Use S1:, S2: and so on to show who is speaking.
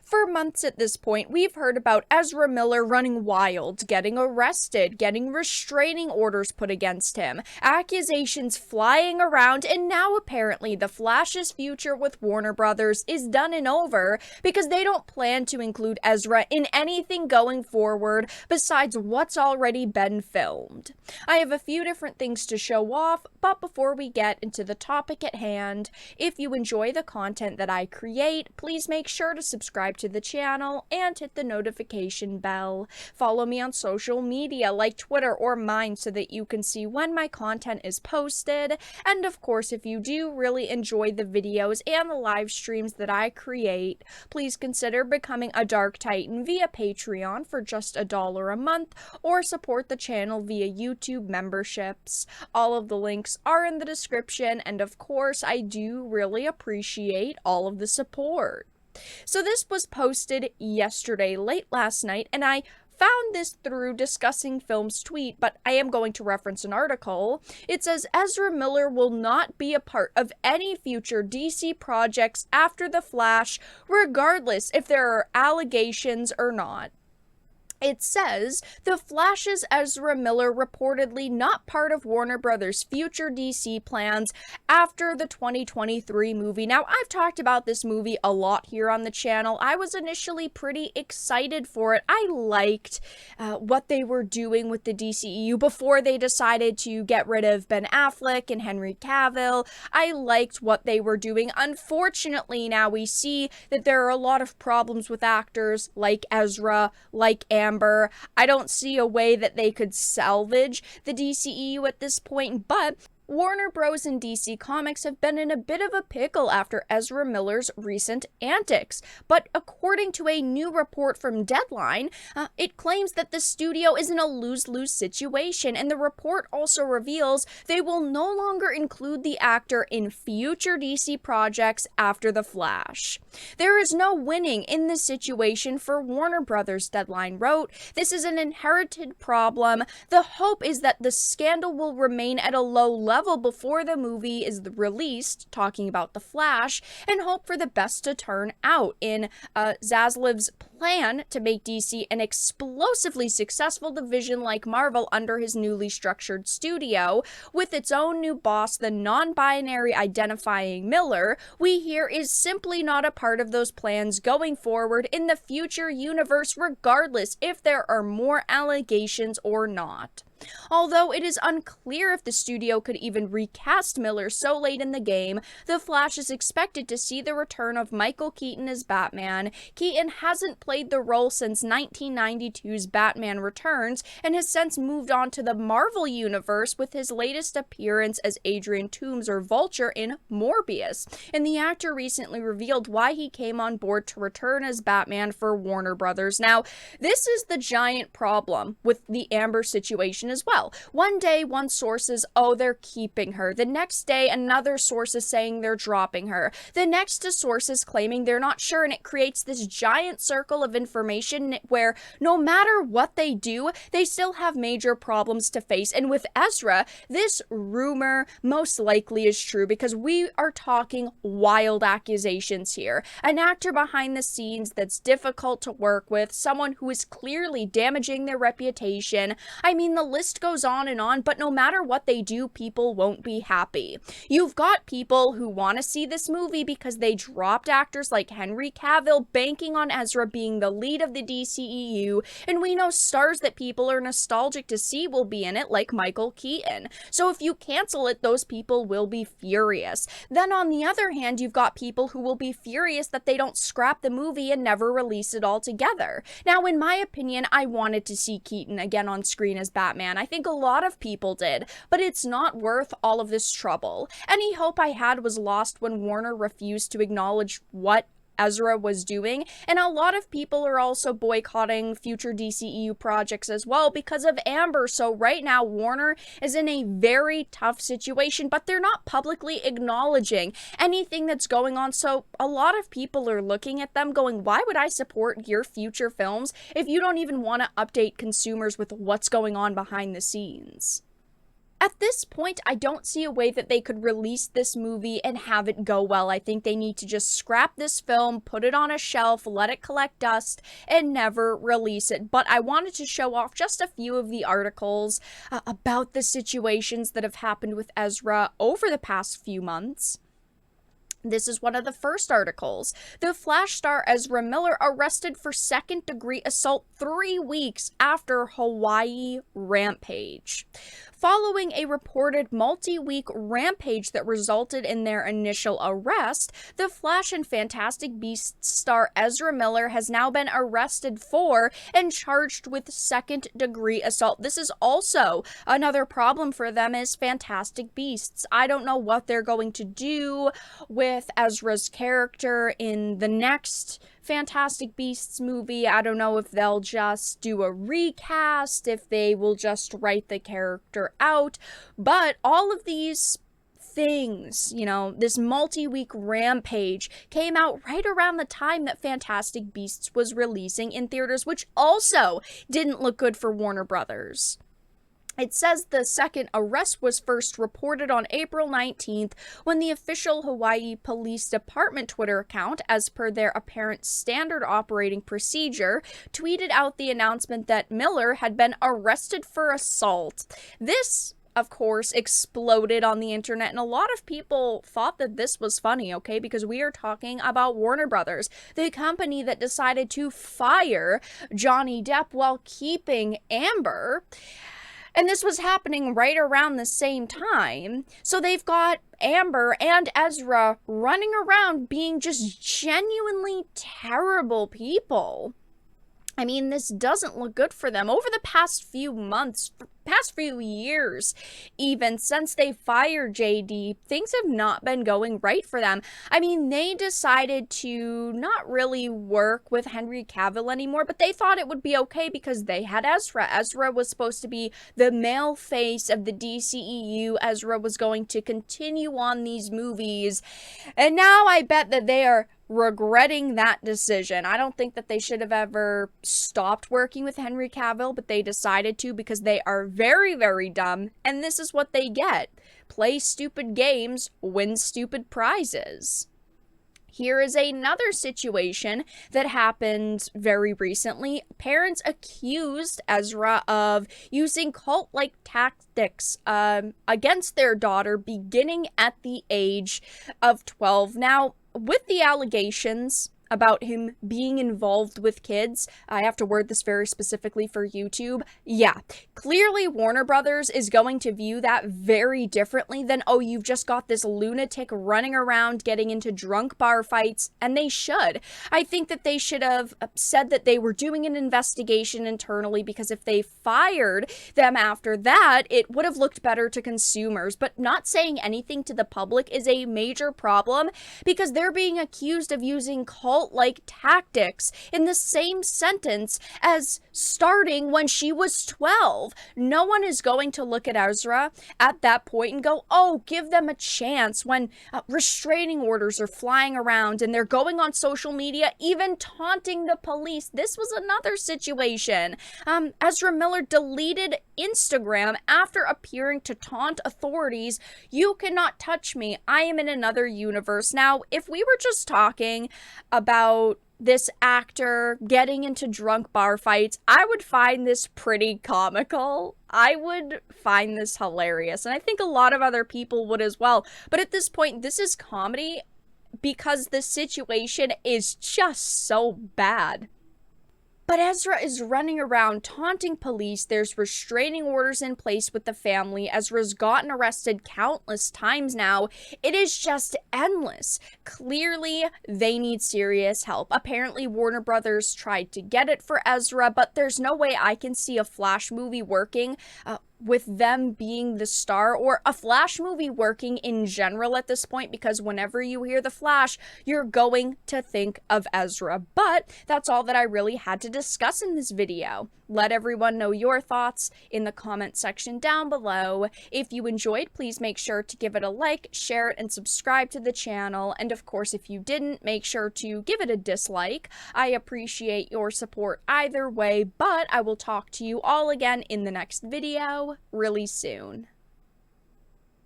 S1: For months at this point, we've heard about Ezra Miller running wild, getting arrested, getting restraining orders put against him, accusations flying around, and now apparently the Flash's future with Warner Brothers is done and over because they don't plan to include Ezra in anything going forward besides what's already been filmed. I have a few different things to show off, but before we get into the topic at hand, if you enjoy the content that I create, please make sure to subscribe to the channel and hit the notification bell. Follow me on social media like Twitter or mine so that you can see when my content is posted. And of course, if you do really enjoy the videos and the live streams that I create, please consider becoming a Dark Titan via Patreon for just $1 a month, or support the channel via YouTube memberships. All of the links are in the description, and of course, I do really appreciate all of the support. So this was posted yesterday, late last night, and I found this through Discussing Films tweet, but I am going to reference an article. It says Ezra Miller will not be a part of any future DC projects after The Flash, regardless if there are allegations or not. It says, The Flash's Ezra Miller reportedly not part of Warner Brothers' future DC plans after the 2023 movie. Now, I've talked about this movie a lot here on the channel. I was initially pretty excited for it. I liked what they were doing with the DCEU before they decided to get rid of Ben Affleck and Henry Cavill. I liked what they were doing. Unfortunately, now we see that there are a lot of problems with actors like Ezra, like Amber. I don't see a way that they could salvage the DCEU at this point, but Warner Bros. And DC Comics have been in a bit of a pickle after Ezra Miller's recent antics. But according to a new report from Deadline, it claims that the studio is in a lose-lose situation, and the report also reveals they will no longer include the actor in future DC projects after The Flash. There is no winning in this situation for Warner Bros., Deadline wrote. This is an inherited problem. The hope is that the scandal will remain at a low level before the movie is released, talking about The Flash, and hope for the best to turn out in Zaslav's plan to make DC an explosively successful division like Marvel under his newly structured studio, with its own new boss, the non-binary identifying Miller, we hear is simply not a part of those plans going forward in the future universe, regardless if there are more allegations or not. Although it is unclear if the studio could even recast Miller so late in the game, The Flash is expected to see the return of Michael Keaton as Batman. Keaton hasn't played the role since 1992's Batman Returns, and has since moved on to the Marvel Universe with his latest appearance as Adrian Toomes or Vulture in Morbius. And the actor recently revealed why he came on board to return as Batman for Warner Brothers. Now, this is the giant problem with the Amber situation as well. One day, one source is, oh, they're keeping her. The next day, another source is saying they're dropping her. The next, a source is claiming they're not sure, and it creates this giant circle of information where no matter what they do, they still have major problems to face. And with Ezra, this rumor most likely is true because we are talking wild accusations here. An actor behind the scenes that's difficult to work with, someone who is clearly damaging their reputation. I mean, the list goes on, but no matter what they do, people won't be happy. You've got people who want to see this movie because they dropped actors like Henry Cavill, banking on Ezra being the lead of the DCEU, and we know stars that people are nostalgic to see will be in it, like Michael Keaton. So if you cancel it, those people will be furious. Then on the other hand, you've got people who will be furious that they don't scrap the movie and never release it altogether. Now, in my opinion, I wanted to see Keaton again on screen as Batman. I think a lot of people did, but it's not worth all of this trouble. Any hope I had was lost when Warner refused to acknowledge what Ezra was doing, and a lot of people are also boycotting future DCEU projects as well because of Amber. So right now, Warner is in a very tough situation, but they're not publicly acknowledging anything that's going on. So a lot of people are looking at them going, why would I support your future films if you don't even want to update consumers with what's going on behind the scenes? At this point, I don't see a way that they could release this movie and have it go well. I think they need to just scrap this film, put it on a shelf, let it collect dust, and never release it. But I wanted to show off just a few of the articles about the situations that have happened with Ezra over the past few months. This is one of the first articles. The Flash star Ezra Miller arrested for second-degree assault 3 weeks after Hawaii rampage. Following a reported multi-week rampage that resulted in their initial arrest, the Flash and Fantastic Beasts star Ezra Miller has now been arrested for and charged with second-degree assault. This is also another problem for them is Fantastic Beasts. I don't know what they're going to do with Ezra's character in the next Fantastic Beasts movie. I don't know if they'll just do a recast, if they will just write the character out, but all of these things, this multi-week rampage came out right around the time that Fantastic Beasts was releasing in theaters, which also didn't look good for Warner Brothers. It says the second arrest was first reported on April 19th when the official Hawaii Police Department Twitter account, as per their apparent standard operating procedure, tweeted out the announcement that Miller had been arrested for assault. This, of course, exploded on the internet, and a lot of people thought that this was funny, okay? Because we are talking about Warner Brothers, the company that decided to fire Johnny Depp while keeping Amber. And this was happening right around the same time. So they've got Amber and Ezra running around being just genuinely terrible people. I mean, this doesn't look good for them. Over the past few months, past few years, even since they fired JD, things have not been going right for them. I mean, they decided to not really work with Henry Cavill anymore, but they thought it would be okay because they had Ezra. Ezra was supposed to be the male face of the DCEU. Ezra was going to continue on these movies. And now I bet that they are regretting that decision. I don't think that they should have ever stopped working with Henry Cavill, but they decided to because they are very, very dumb, and this is what they get. Play stupid games, win stupid prizes. Here is another situation that happened very recently. Parents accused Ezra of using cult-like tactics against their daughter beginning at the age of 12. Now, with the allegations about him being involved with kids, I have to word this very specifically for YouTube. Yeah, clearly Warner Brothers is going to view that very differently than, oh, you've just got this lunatic running around getting into drunk bar fights, and they should. I think that they should have said that they were doing an investigation internally, because if they fired them after that, it would have looked better to consumers. But not saying anything to the public is a major problem, because they're being accused of using cult-like tactics in the same sentence as starting when she was 12. No one is going to look at Ezra at that point and go, oh, give them a chance, when restraining orders are flying around and they're going on social media, even taunting the police. This was another situation. Ezra Miller deleted Instagram after appearing to taunt authorities. You cannot touch me. I am in another universe. Now, if we were just talking about this actor getting into drunk bar fights, I would find this pretty comical. I would find this hilarious, and I think a lot of other people would as well. But at this point, this is comedy because the situation is just so bad. But Ezra is running around taunting police. There's restraining orders in place with the family. Ezra's gotten arrested countless times now. It is just endless. Clearly, they need serious help. Apparently, Warner Brothers tried to get it for Ezra, but there's no way I can see a Flash movie working with them being the star, or a Flash movie working in general at this point, because whenever you hear the Flash, you're going to think of Ezra. But that's all that I really had to discuss in this video. Let everyone know your thoughts in the comment section down below. If you enjoyed, please make sure to give it a like, share it, and subscribe to the channel. And of course, if you didn't, make sure to give it a dislike. I appreciate your support either way, but I will talk to you all again in the next video really soon.